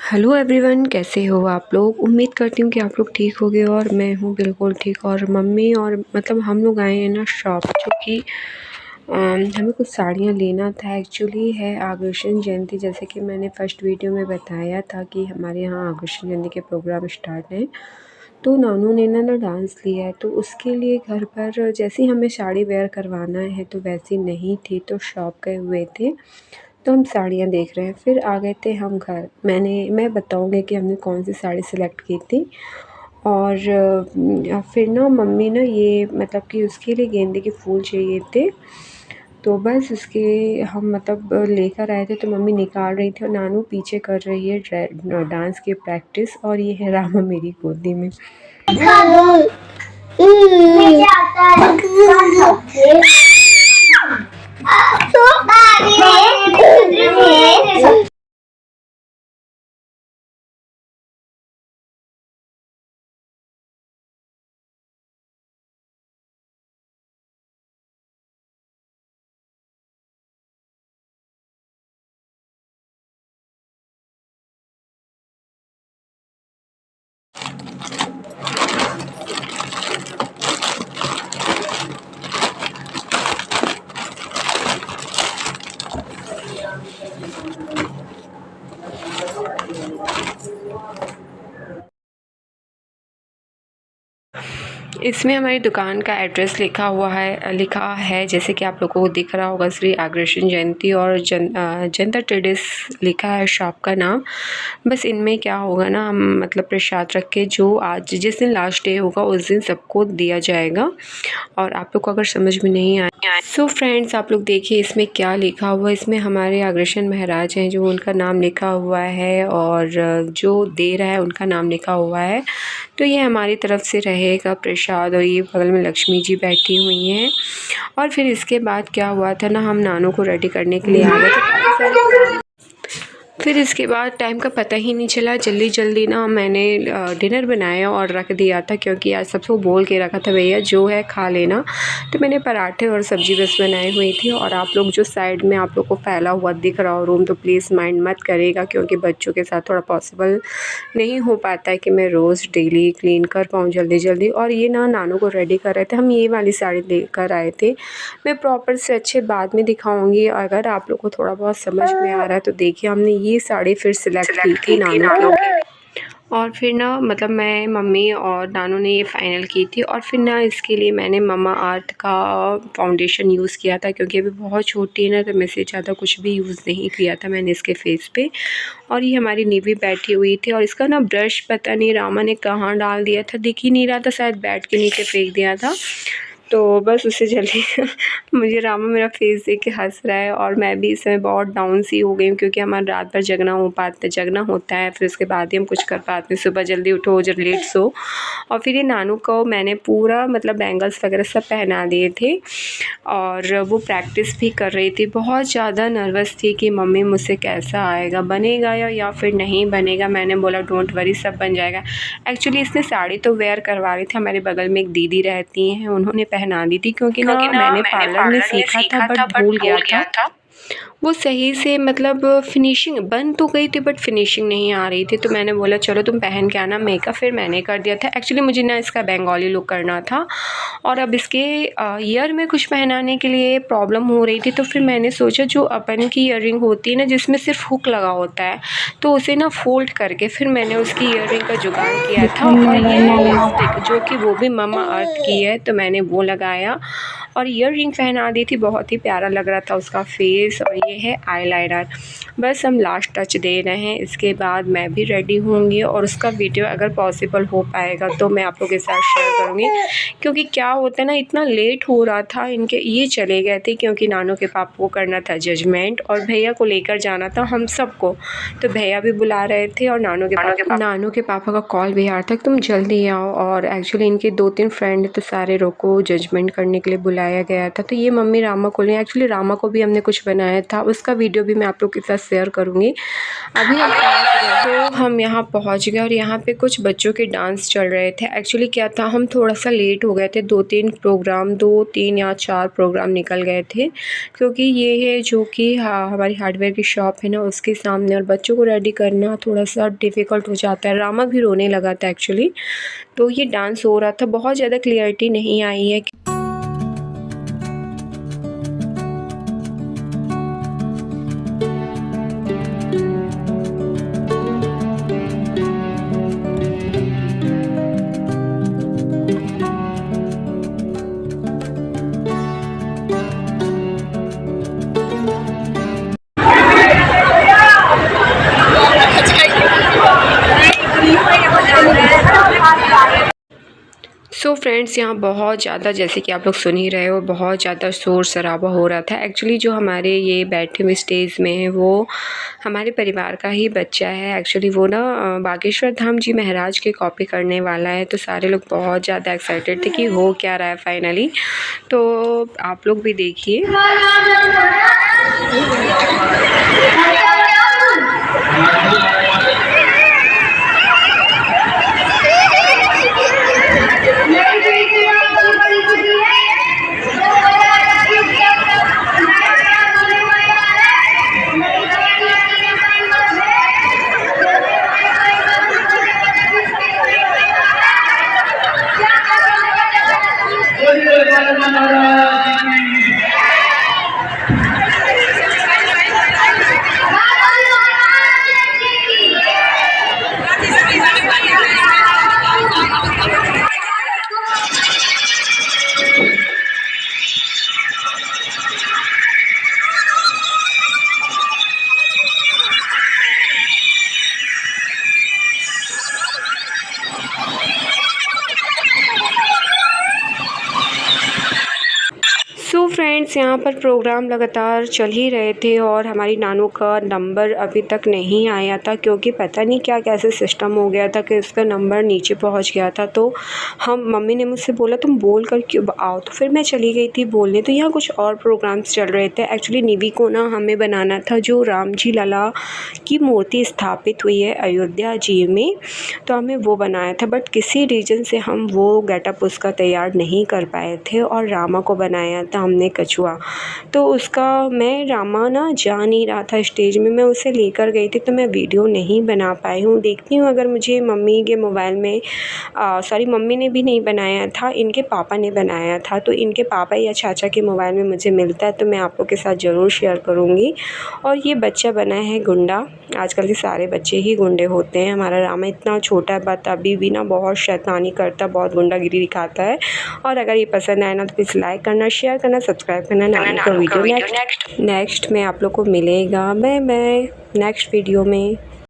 Hello everyone, कैसे हो आप लोग। उम्मीद करती हूँ कि आप लोग ठीक होंगे और मैं हूँ बिल्कुल ठीक। और मम्मी और मतलब हम लोग आए हैं ना शॉप, जो कि हमें कुछ साड़ियाँ लेना था। एक्चुअली है आभूषण जयंती, जैसे कि मैंने फ़र्स्ट वीडियो में बताया था कि हमारे यहाँ आभूषण जयंती के प्रोग्राम स्टार्ट हैं। तो नानू ने ना डांस लिया है, तो उसके लिए घर पर जैसे ही हमें साड़ी वेयर करवाना है तो वैसी नहीं थी, तो शॉप गए हुए थे तो हम साड़ियाँ देख रहे हैं। फिर आ गए थे हम घर। मैं बताऊँगी कि हमने कौन सी साड़ी सिलेक्ट की थी। और फिर ना मम्मी ना ये मतलब कि उसके लिए गेंदे के फूल चाहिए थे, तो बस उसके हम मतलब लेकर आए थे। तो मम्मी निकाल रही थी और नानू पीछे कर रही है डांस की प्रैक्टिस। और ये है रामा मेरी गोदी में। इसमें हमारी दुकान का एड्रेस लिखा है जैसे कि आप लोगों को दिख रहा होगा, श्री आभूषण जयंती। और जनता ट्रेडर्स लिखा है शॉप का नाम। बस इनमें क्या होगा ना, हम मतलब प्रसाद रख के जो आज जिस दिन लास्ट डे होगा उस दिन सबको दिया जाएगा। और आप लोग को अगर समझ में नहीं आए सो फ्रेंड्स, आप लोग देखिए इसमें क्या लिखा हुआ है। इसमें हमारे अग्रसेन महाराज हैं जो उनका नाम लिखा हुआ है, और जो दे रहा है उनका नाम लिखा हुआ है। तो ये हमारी तरफ से रहेगा प्रसाद। और ये बगल में लक्ष्मी जी बैठी हुई हैं। और फिर इसके बाद क्या हुआ था ना, हम नानू को रेडी करने के लिए आ गए थे। फिर इसके बाद टाइम का पता ही नहीं चला। जल्दी जल्दी ना मैंने डिनर बनाया और रख दिया था, क्योंकि आज सबको बोल के रखा था भैया जो है खा लेना। तो मैंने पराठे और सब्ज़ी बस बनाई हुई थी। और आप लोग जो साइड में आप लोग को फैला हुआ दिख रहा हो रूम, तो प्लीज़ माइंड मत करेगा, क्योंकि बच्चों के साथ थोड़ा पॉसिबल नहीं हो पाता है कि मैं रोज़ डेली क्लीन कर पाऊँ जल्दी जल्दी। और ये ना नानू को रेडी कर रहे थे। हम ये वाली साड़ी लेकर आए थे। मैं प्रॉपर से अच्छे बाद में दिखाऊंगी। अगर आप लोग को थोड़ा बहुत समझ में आ रहा है तो देखिए, हमने ये साड़ी फिर सिलेक्ट की थी नानू के। और फिर ना मतलब मैं, मम्मी और नानू ने ये फ़ाइनल की थी। और फिर ना इसके लिए मैंने ममा अर्थ का फाउंडेशन यूज़ किया था, क्योंकि अभी बहुत छोटी है ना, तो मैं से ज़्यादा कुछ भी यूज़ नहीं किया था मैंने इसके फेस पे। और ये हमारी निवी बैठी हुई थी, और इसका ना ब्रश पता नहीं रामा ने कहाँ डाल दिया था, दिख ही नहीं रहा था, शायद बेड के नीचे फेंक दिया था। तो बस उससे जल्दी मुझे रामा मेरा फेस देख के हंस रहा है। और मैं भी इस समय बहुत डाउन सी हो गई हूँ, क्योंकि हमारा रात भर जगना होता है, फिर उसके बाद ही हम कुछ कर पाते हैं। सुबह जल्दी उठो, जब लेट सो। और फिर ये नानू को मैंने पूरा मतलब बैंगल्स वगैरह सब पहना दिए थे। और वो प्रैक्टिस भी कर रही थी। बहुत ज़्यादा नर्वस थी कि मम्मी मुझसे कैसा आएगा, बनेगा या फिर नहीं बनेगा। मैंने बोला डोंट वरी, सब बन जाएगा। एक्चुअली इसने साड़ी तो वेयर करवा रही थी। हमारे बगल में एक दीदी रहती हैं, उन्होंने पहना दी थी, क्योंकि ना मैंने पार्लर में सीखा था बट भूल गया था। वो सही से मतलब फिनिशिंग बन तो गई थी बट फिनिशिंग नहीं आ रही थी। तो मैंने बोला चलो तुम पहन के आना मेकअप। फिर मैंने कर दिया था। एक्चुअली मुझे ना इसका बंगाली लुक करना था, और अब इसके ईयर में कुछ पहनाने के लिए प्रॉब्लम हो रही थी। तो फिर मैंने सोचा जो अपन की ईयरिंग होती है ना, जिसमें सिर्फ हुक लगा होता है, तो उसे ना फोल्ड करके फिर मैंने उसकी ईयरिंग का जुगाड़ किया था। और ये लिपस्टिक जो कि वो भी ममा अर्थ की है, तो मैंने वो लगाया और ईयर रिंग पहना दी थी। बहुत ही प्यारा लग रहा था उसका फेस। और ये है आईलाइनर। बस हम लास्ट टच दे रहे हैं, इसके बाद मैं भी रेडी होंगी। और उसका वीडियो अगर पॉसिबल हो पाएगा तो मैं आप लोगों के साथ शेयर करूँगी। क्योंकि क्या होता है ना, इतना लेट हो रहा था, इनके ये चले गए थे क्योंकि नानू के पापा को करना था जजमेंट, और भैया को लेकर जाना था हम सबको। तो भैया भी बुला रहे थे, और नानू के पापा का कॉल भी आ रहा था तुम जल्दी आओ। और एक्चुअली इनके 2-3 फ्रेंड तो सारे रोको जजमेंट करने के लिए बुलाए खिलाया गया था। तो ये मम्मी रामा को लें, एक्चुअली रामा को भी हमने कुछ बनाया था, उसका वीडियो भी मैं आप लोग के साथ शेयर करूँगी। अभी हम यहाँ पहुँच गए और यहाँ पे कुछ बच्चों के डांस चल रहे थे। एक्चुअली क्या था, हम थोड़ा सा लेट हो गए थे, 2-3 या 4 प्रोग्राम निकल गए थे, क्योंकि ये है जो कि हमारी हार्डवेयर की शॉप है ना, उसके सामने, और बच्चों को रेडी करना थोड़ा सा डिफ़िकल्ट हो जाता है। रामा भी रोने लगा था एक्चुअली। तो ये डांस हो रहा था, बहुत ज़्यादा क्लियरिटी नहीं आई है। सो फ्रेंड्स, यहाँ बहुत ज़्यादा, जैसे कि आप लोग सुन ही रहे हो, बहुत ज़्यादा शोर शराबा हो रहा था। एक्चुअली जो हमारे ये बैठे हुए स्टेज में है वो हमारे परिवार का ही बच्चा है। एक्चुअली वो ना बागेश्वर धाम जी महाराज की कॉपी करने वाला है। तो सारे लोग बहुत ज़्यादा एक्साइटेड थे कि हो क्या रहा है फाइनली। तो आप लोग भी देखिए। सो फ्रेंड्स, यहाँ पर प्रोग्राम लगातार चल ही रहे थे और हमारी नानू का नंबर अभी तक नहीं आया था, क्योंकि पता नहीं क्या कैसे सिस्टम हो गया था कि उसका नंबर नीचे पहुँच गया था। तो मम्मी ने मुझसे बोला तुम बोल कर क्यों आओ, तो फिर मैं चली गई थी बोलने। तो यहाँ कुछ और प्रोग्राम्स चल रहे थे। एक्चुअली निवी को ना हमें बनाना था जो राम जी लला की मूर्ति स्थापित हुई है अयोध्या जी में, तो हमें वो बनाया था। बट किसी रीज़न से हम वो गेटअप उसका तैयार नहीं कर पाए थे और रामा को बनाया था हमने कछुआ। तो उसका मैं रामा ना जा नहीं रहा था स्टेज में, मैं उसे लेकर गई थी, तो मैं वीडियो नहीं बना पाई हूँ। देखती हूँ अगर मुझे मम्मी के मोबाइल में सॉरी मम्मी ने भी नहीं बनाया था, इनके पापा ने बनाया था। तो इनके पापा या चाचा के मोबाइल में मुझे मिलता है तो मैं आप लोग के साथ ज़रूर शेयर करूँगी। और ये बच्चा बना है गुंडा। आजकल के सारे बच्चे ही गुंडे होते हैं। हमारा रामा इतना छोटा है बट अभी भी ना बहुत शैतानी करता, बहुत गुंडागिरी दिखाता है। और अगर ये पसंद आए ना तो प्लीज़ लाइक करना, शेयर करना, सब्सक्राइब करना। नानी का वीडियो नेक्स्ट में आप लोग को मिलेगा। बाय बाय नेक्स्ट वीडियो में।